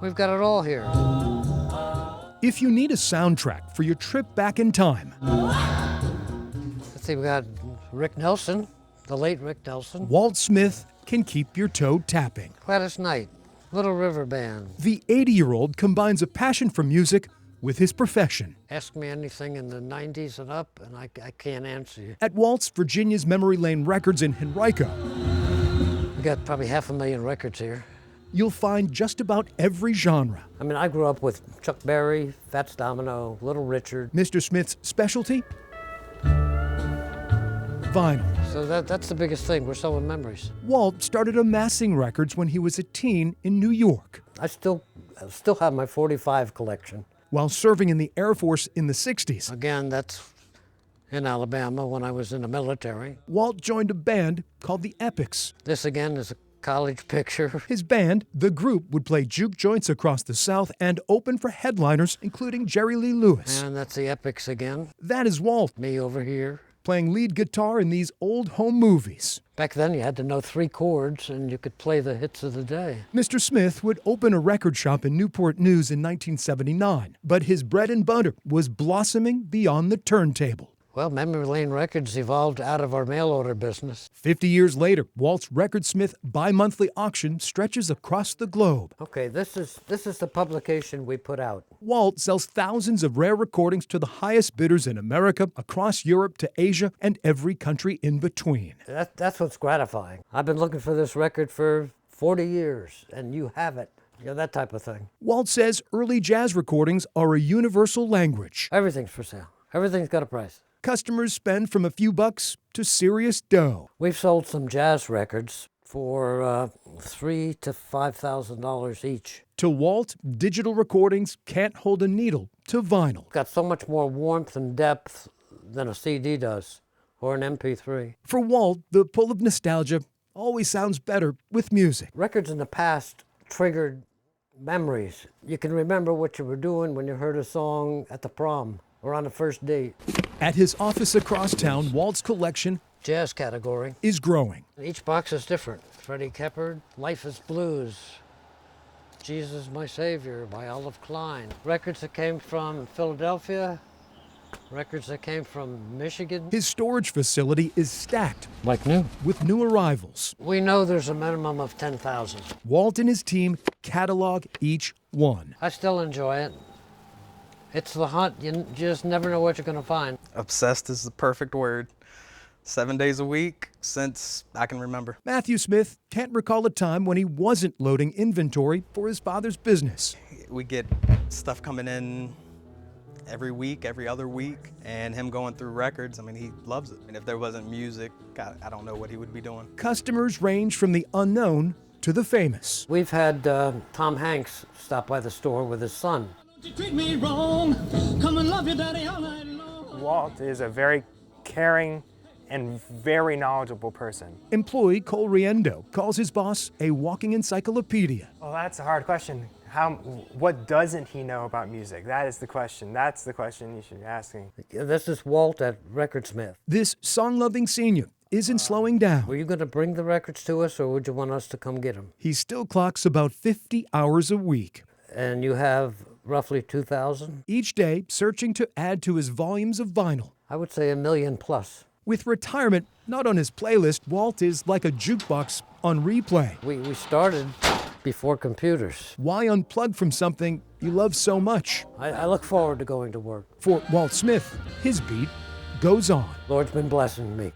We've got it all here. If you need a soundtrack for your trip back in time, Let's see, we got Rick Nelson, the late Rick Nelson. Walt Smith can keep your toe tapping. Gladys Knight, Little River Band. The 80-year-old combines a passion for music with his profession. Ask me anything in the 90s and up, and I can't answer you. At Walt's Virginia's Memory Lane Records in Henrico, We got probably 500,000 records here. you'll find just about every genre. I mean, I grew up with Chuck Berry, Fats Domino, Little Richard. Mr. Smith's specialty? Vinyl. So that's the biggest thing. We're selling memories. Walt started amassing records when he was a teen in New York. I still have my 45 collection. While serving in the Air Force in the 60s, Again, that's in Alabama when I was in the military. Walt joined a band called the Epics. This again is a college picture. His band, The Group, would play juke joints across the South and open for headliners, including Jerry Lee Lewis. And that's the Epics again. That is Walt, Me over here. playing lead guitar in these old home movies. Back then you had to know 3 chords and you could play the hits of the day. Mr. Smith would open a record shop in Newport News in 1979, but his bread and butter was blossoming beyond the turntable. Well, Memory Lane Records evolved out of our mail order business. 50 years later, Walt's Recordsmith bi-monthly auction stretches across the globe. Okay, this is the publication we put out. Walt sells thousands of rare recordings to the highest bidders in America, across Europe to Asia, and every country in between. That's what's gratifying. I've been looking for this record for 40 years, and you have it. You know, that type of thing. Walt says early jazz recordings are a universal language. Everything's for sale. Everything's got a price. Customers spend from a few bucks to serious dough. We've sold some jazz records for $3,000 to $5,000 each. To Walt, digital recordings can't hold a needle to vinyl. Got so much more warmth and depth than a CD does, or an MP3. For Walt, the pull of nostalgia always sounds better with music. Records in the past triggered memories. You can remember what you were doing when you heard a song at the prom or on the first date. At his office across town, Walt's collection Jazz category. is growing. Each box is different. Freddie Keppard, Life is Blues, Jesus My Savior by Olive Klein. Records that came from Philadelphia, records that came from Michigan. His storage facility is stacked Like new. with new arrivals. We know there's a minimum of 10,000. Walt and his team catalog each one. I still enjoy it. It's the hunt. You just never know what you're going to find. Obsessed is the perfect word. 7 days a week since I can remember. Matthew Smith can't recall a time when he wasn't loading inventory for his father's business. We get stuff coming in every week, every other week, and him going through records, I mean, he loves it. And if there wasn't music, I don't know what he would be doing. Customers range from the unknown to the famous. We've had Tom Hanks stop by the store with his son. You treat me wrong, come and love your daddy all night long. Walt is a very caring and very knowledgeable person. Employee Cole Riendo calls his boss a walking encyclopedia. Well, that's a hard question. What doesn't he know about music? That is the question. That's the question you should be asking. This is Walt at Recordsmith. This song-loving senior isn't slowing down. Were you going to bring the records to us, or would you want us to come get them? He still clocks about 50 hours a week. And you have roughly 2,000? Each day, searching to add to his volumes of vinyl. I would say 1 million plus. With retirement not on his playlist, Walt is like a jukebox on replay. We started before computers. Why unplug from something you love so much? I look forward to going to work. For Walt Smith, his beat goes on. Lord's been blessing me.